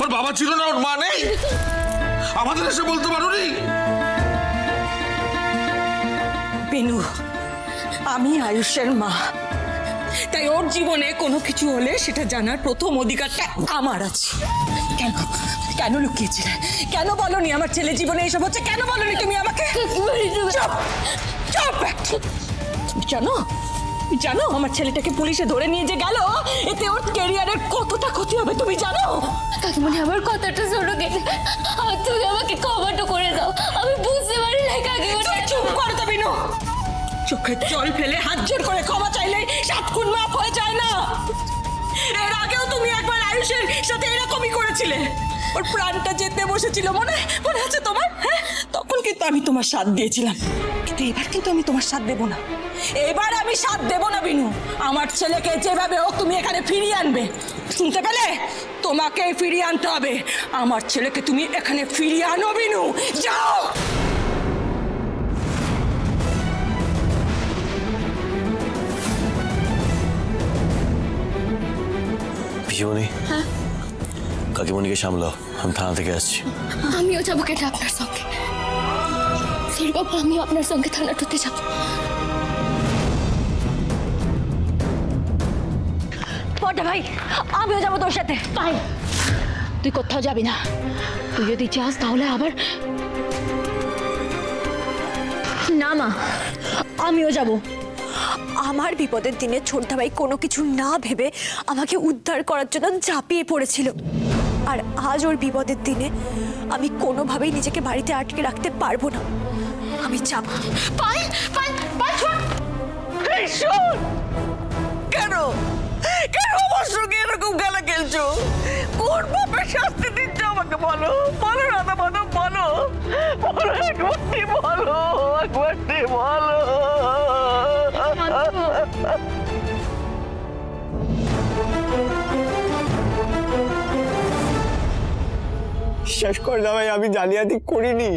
ওর বাবা ছিল না, ওর মা নেই? আমাদের এসে বলতে পারোনি? বেনু, আমি আয়ুষের মা, তাই ওর জীবনে কোনো কিছু হলে সেটা জানার প্রথম অধিকারটা আমার আছে। কেন কেন লুকিয়েছিলে? কেন বলনি আমার ছেলে জীবনে এইসব হচ্ছে? কেন বলনি তুমি আমাকে? চুপ চুপ! তুমি জানো, জানো আমার ছেলেটাকে পুলিশে ধরে নিয়ে যে গেল, এতে ওর ক্যারিয়ারের কতটা ক্ষতি হবে তুমি জানো? কাকিমণি আমার কথাটা শোনো কেটে, তুমি আমাকে ক্ষমাটা করে দাও। আমি বুঝতে পারি না কাকিমণি। চুপ করো তো বিনু, চোখে জল ফেলে হাত জোর করে ক্ষমা চাইলে 7 গুণ মাফ হয়ে যায় না? এর আগেও তুমি একবার আয়ুষের সাথে এরকমই করেছিলে, ওর প্রাণটা যেতে বসেছিল, মনে মনে আছে তোমার? হ্যাঁ, তখন কিন্তু আমি তোমার সাথ দিয়েছিলাম, কিন্তু এবার কিন্তু আমি তোমার সাথ দেব না। এবার আমি সাথ দেব না বিনু। আমার ছেলেকে যেভাবে হোক তুমি এখানে ফিরিয়ে আনবে, শুনতে পেলে? তোমাকে ফিরিয়ে আনতে হবে। আমার ছেলেকে তুমি এখানে ফিরিয়ে আনো বিনু, যাও। পিসিমণি, কাকিমণিকে সামলাও, আমি থানা থেকে আসছি। আমিও যাবো কেটে আপনার সঙ্গে। বাবু, আমি আপনার সঙ্গে থানাটাতে যাব। পটে ভাই, আমিও যাবো তোর সাথে। ভাই, তুই কোথাও যাবি না। তুই যদি চাস তাহলে আবার। না মা, আমিও যাব। আমার বিপদের দিনে ছোটদা ভাই কোনো কিছু না ভেবে আমাকে উদ্ধার করার জন্য ঝাঁপিয়ে পড়েছিল, আর আজ ওর বিপদের দিনে আমি কোনোভাবেই নিজেকে বাড়িতে আটকে রাখতে পারবো না। আমি যাব। পাই পাই পাই, শোন, কেন কেন আমার সঙ্গে এরকম খেলা খেলছো? কোন পাপের শাস্তি দিচ্ছ আমাকে বলো, বলো রাধা মাধব, বলো বলো, একবারটি বলো, একবারটি বলো। বিশ্বাস কর জামাই, আমি জালিয়াতি করিনি।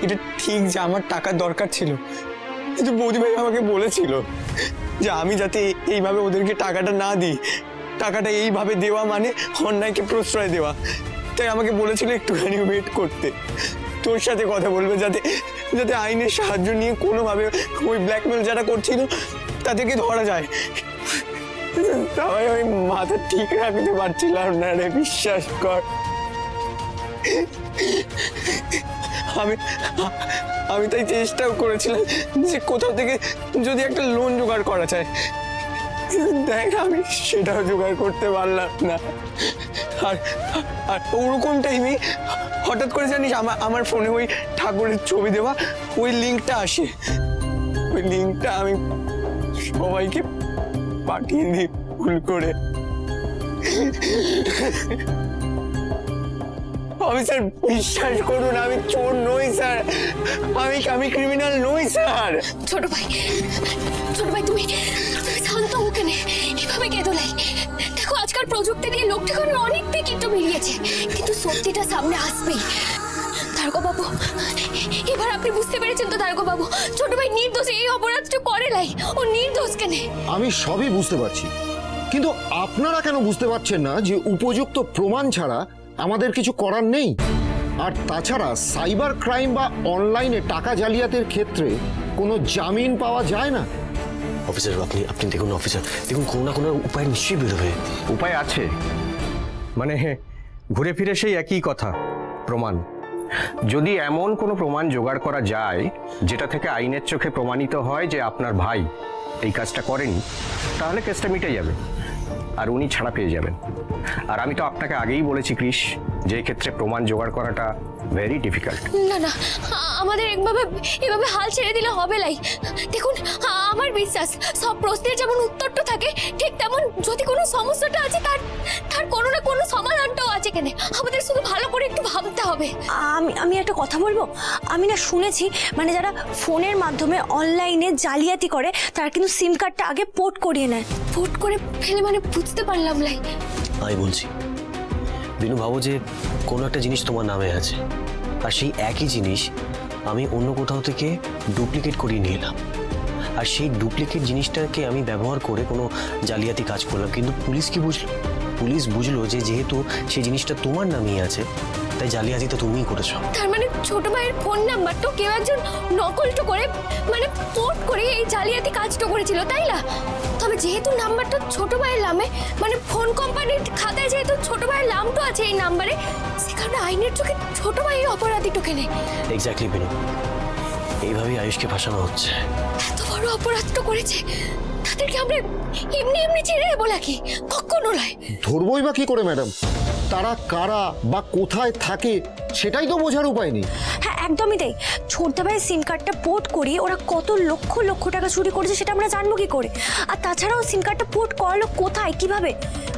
এটা ঠিক যে আমার টাকার দরকার ছিল, কিন্তু বৌদিভাই আমাকে বলেছিল যে আমি যাতে এইভাবে ওদেরকে টাকাটা না দিই, টাকাটা এইভাবে দেওয়া মানে অন্যায়কে প্রশ্রয় দেওয়া। তাই আমাকে বলেছিল একটুখানি ওয়েট করতে, তোর সাথে কথা বলবে, যাতে যাতে আইনের সাহায্য নিয়ে কোনোভাবে ওই ব্ল্যাকমেল যারা করছিল তাদেরকে ধরা যায়। তাই আমি মাথা ঠিক রাখতে পারছিলাম না রে, বিশ্বাস কর। আমি আমি তাই চেষ্টাও করেছিলাম যে কোথাও থেকে যদি একটা লোন জোগাড় করা যায়। দেখ, আমি সেটাও জোগাড় করতে পারলাম না। আর আর ওরকম টাইমে হঠাৎ করে জানিস আমার ফোনে ওই ঠাকুরের ছবি দেওয়া ওই লিঙ্কটা আসে। ওই লিঙ্কটা আমি সবাইকে পাঠিয়ে দিই ভুল করে। অফিসার, বিশ্বাস করুন, আমি চোর নই স্যার, আমি ক্রিমিনাল নই স্যার। ছোট ভাই, ছোট ভাই, তুমি শান্ত হও কেন? এভাবে কে দোলাই? দেখো, আজকাল প্রযুক্তি দিয়ে লোকটা করে অনেক টিকিট মিলিয়েছে, কিন্তু সত্যিটা সামনে আসবেই। দারোগা বাবু, এবার আপনি বুঝতে পেরেছেন তো দারোগা বাবু? ছোট ভাই নির্দোষ, এই অপরাধটা করে লাই, ও নির্দোষ কেন? আমি সবই বুঝতে পারছি, কিন্তু আপনারা কেন বুঝতে পারছেন না যে উপযুক্ত প্রমাণ ছাড়া আমাদের কিছু করার নেই? আর তাছাড়া সাইবার ক্রাইম বা অনলাইনে টাকা জালিয়াতির ক্ষেত্রে কোনো জামিন পাওয়া যায় না। অফিসার, আপনি দেখুন অফিসার, দেখুন কোনো না কোনো উপায় নিশ্চয়ই বেরোবে। উপায় আছে, মানে ঘুরে ফিরে সেই একই কথা, প্রমাণ। যদি এমন কোনো প্রমাণ জোগাড় করা যায় যেটা থেকে আইনের চোখে প্রমাণিত হয় যে আপনার ভাই এই কাজটা করেনি, তাহলে কেসটা মিটে যাবে আর উনি ছাড়া পেয়ে যাবেন। আর আমি তো আপনাকে আগেই বলেছি ক্রিস, যে ক্ষেত্রে প্রমাণ জোগাড় করাটা ভেরি ডিফিকাল্ট। না না, আমাদের এভাবে হাল ছেড়ে দিলে হবে লাই। দেখুন, আমার বিশ্বাস সব প্রশ্নের যেমন উত্তরটা থাকে, ঠিক তেমন যদি কোনো সমস্যাটা আছে তার তার কোনো না কোনো সমাধানটাও আছে। কেন আমাদের শুধু ভালো করে একটু ভাবতে হবে। আমি একটা কথা বলবো, আমি না শুনেছি মানে যারা ফোনের মাধ্যমে অনলাইনে জালিয়াতি করে তারা কিন্তু সিম কার্ডটা আগে পোর্ট করিয়ে নেয়। পোর্ট করে ফেলে মানে বুঝতে পারলাম লাই। আমি বলছি বিনু, ভাবো যে কোনো একটা জিনিস তোমার নামে আছে, আর সেই একই জিনিস আমি অন্য কোথাও থেকে ডুপ্লিকেট করিয়ে নিয়ে এলাম, আর সেই ডুপ্লিকেট জিনিসটাকে আমি ব্যবহার করে কোনো জালিয়াতি কাজ করলাম, কিন্তু পুলিশ কি বুঝলো? পুলিশ বুঝলো যে যেহেতু সেই জিনিসটা তোমার নামেই আছে, তাই জালিয়াতিটা তুমিই করেছো। তার মানে ছোট ভাইয়ের ফোন নাম্বারটা কেউ একজন নকলটো করে মানে পোর্ট করে এই জালিয়াতি কাজটা করেছিল, তাই না? তবে যেহেতু নাম্বারটা ছোট ভাইয়ের নামে, মানে ফোন কোম্পানির খাতায় যেহেতু ছোট ভাইয়ের নামটা আছে এই নাম্বারে, সেখানে আইনের চোখে ছোট ভাই অপরাধী টোকেনে। এক্স্যাক্টলি বিনু, এইভাবেই আয়ুষকে ফাঁসানো হচ্ছে। এত বড় অপরাধটা করেছে, তাদেরকে আমরা এমনি এমনি ছেড়ে দেবো নাকি? কখনো নয়। ধরবই বা কি করে ম্যাডাম? তারা কারা বা কোথায় থাকে সেটাই তো বোঝার উপায় নেই। হ্যাঁ একদমই তাই। ছোটদা ভাইয়ের সিম কার্ডটা পোর্ট করিয়ে ওরা কত লক্ষ লক্ষ টাকা চুরি করেছে সেটা আমরা জানবো কি করে? আর তাছাড়াও সিম কার্ডটা পোর্ট করালো কোথায়, কিভাবে,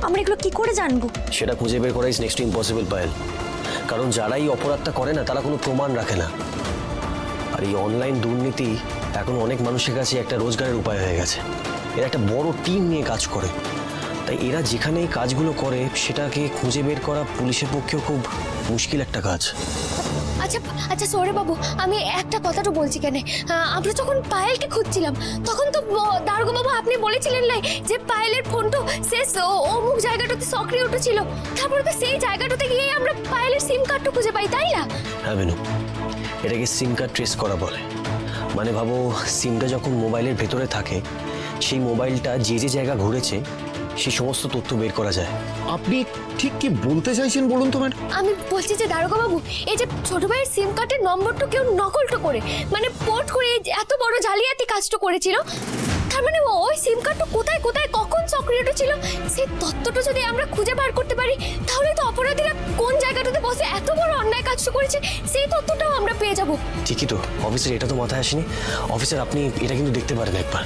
আমরা এগুলো কি করে জানবো? সেটা খুঁজে বের করা is next to impossible Payel. কারণ যারা এই অপরাধটা করে না তারা কোনো প্রমাণ রাখে না। আর এই অনলাইন দুর্নীতি এখন অনেক মানুষের কাছে একটা রোজগারের উপায় হয়ে গেছে। এরা একটা বড় টিম নিয়ে কাজ করে, তাই এরা যেখানে এই কাজগুলো করে সেটাকে খুঁজে বের করা পুলিশের পক্ষেও খুব মুশকিল একটা কাজ। আচ্ছা আচ্ছা সৌরভ বাবু, আমি একটা কথাটা বলছি কেন, আমরা যখন পায়েলকে খুঁজছিলাম তখন তো দারোগা বাবু আপনি বলেছিলেন নাই যে পায়েলের ফোনটা শেষ অমুক জায়গাটাতে সক্রিয় উঠেছিল, তারপরে তো সেই জায়গাটাতে গিয়ে আমরা পায়েলের সিম কার্ডটা খুঁজে পাই, তাই না? হ্যাঁ বিনু, এটাকে সিম কার্ড ট্রেস করা বলে। মানে ভাবো, সিমটা যখন মোবাইলের ভেতরে থাকে, সেই মোবাইলটা যে যে জায়গা ঘুরেছে সেই সমস্ত তথ্য বের করা যায়। আপনি ঠিক কি বলতে চাইছেন বলুন তো ম্যাডাম? আমি বলছি যে দারোগা বাবু, এই যে ছোট ভাইয়ের সিম কার্ডের নম্বরটা কেউ নকলটা করে মানে পোর্ট করে এত বড় জালিয়াতি কাজটা করেছিল, তার মানে ওই সিম কার্ডটা কোথায় কোথায় কখন সক্রিয়টা ছিল সেই তথ্যটা যদি আমরা খুঁজে বার করতে পারি, তাহলে তো অপরাধীরা কোন জায়গাটাতে বসে এত বড় অন্যায় কাজটা করেছে সেই তথ্যটাও আমরা পেয়ে যাব। ঠিকই তো অফিসার, এটা তো মাথায় আসেনি। অফিসার আপনি এটা কিন্তু দেখতে পারেন একবার।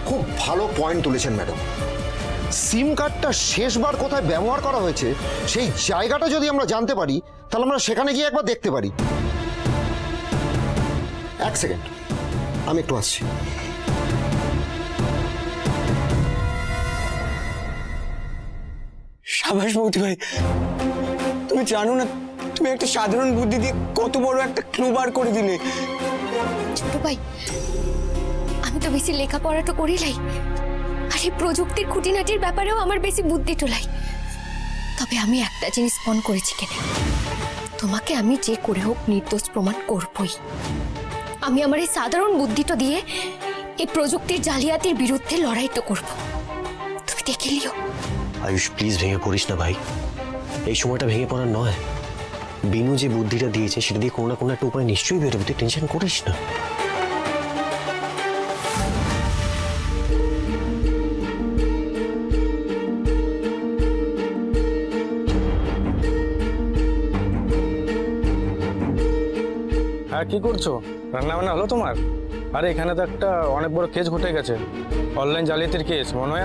খুব ভালো পয়েন্ট তুলেছেন ম্যাডাম। সিম কার্ডটা শেষবার কোথায় ব্যবহার করা হয়েছে সেই জায়গাটা যদি আমরা জানতে পারি, তাহলে আমরা সেখানে গিয়ে একবার দেখতে পারি। এক সেকেন্ড, আমি একটু আসছি। সাবাস বৌদি ভাই, তুমি জানো না তুমি একটা সাধারণ বুদ্ধি দিয়ে কত বড় একটা ক্লু বার করে দিলে। ছোট ভাই, আমি তো বেশি লেখাপড়াটা করি লাই, আর এই প্রযুক্তির খুঁটিনাটির ব্যাপারেও আমার বেশি বুদ্ধি টোলাই। তবে আমি একটা জিনিস মন করেছি কেন, তোমাকে আমি যে করে হোক নির্দোষ প্রমাণ করবই। আমি আমার এই সাধারণ বুদ্ধিটা দিয়ে এই প্রযুক্তির জালিয়াতির বিরুদ্ধে লড়াইটা করব, তুমি দেখে লিও। আয়ুষ প্লিজ ভেঙে পড়িস না ভাই, এই সময়টা ভেঙে পড়ার নয়। বিনু যে বুদ্ধিটা দিয়েছে সেটা দিয়ে কোনো না কোনো একটা উপায় নিশ্চয়ই বেরোবে, তুই টেনশন করিস না। হ্যাঁ, কি করছো? রান্না বান্না হলো তোমার? আরে এখানে তো একটা অনেক বড় কেস ঘটে গেছে, অনলাইন জালিয়াতির কেস। মনে হয়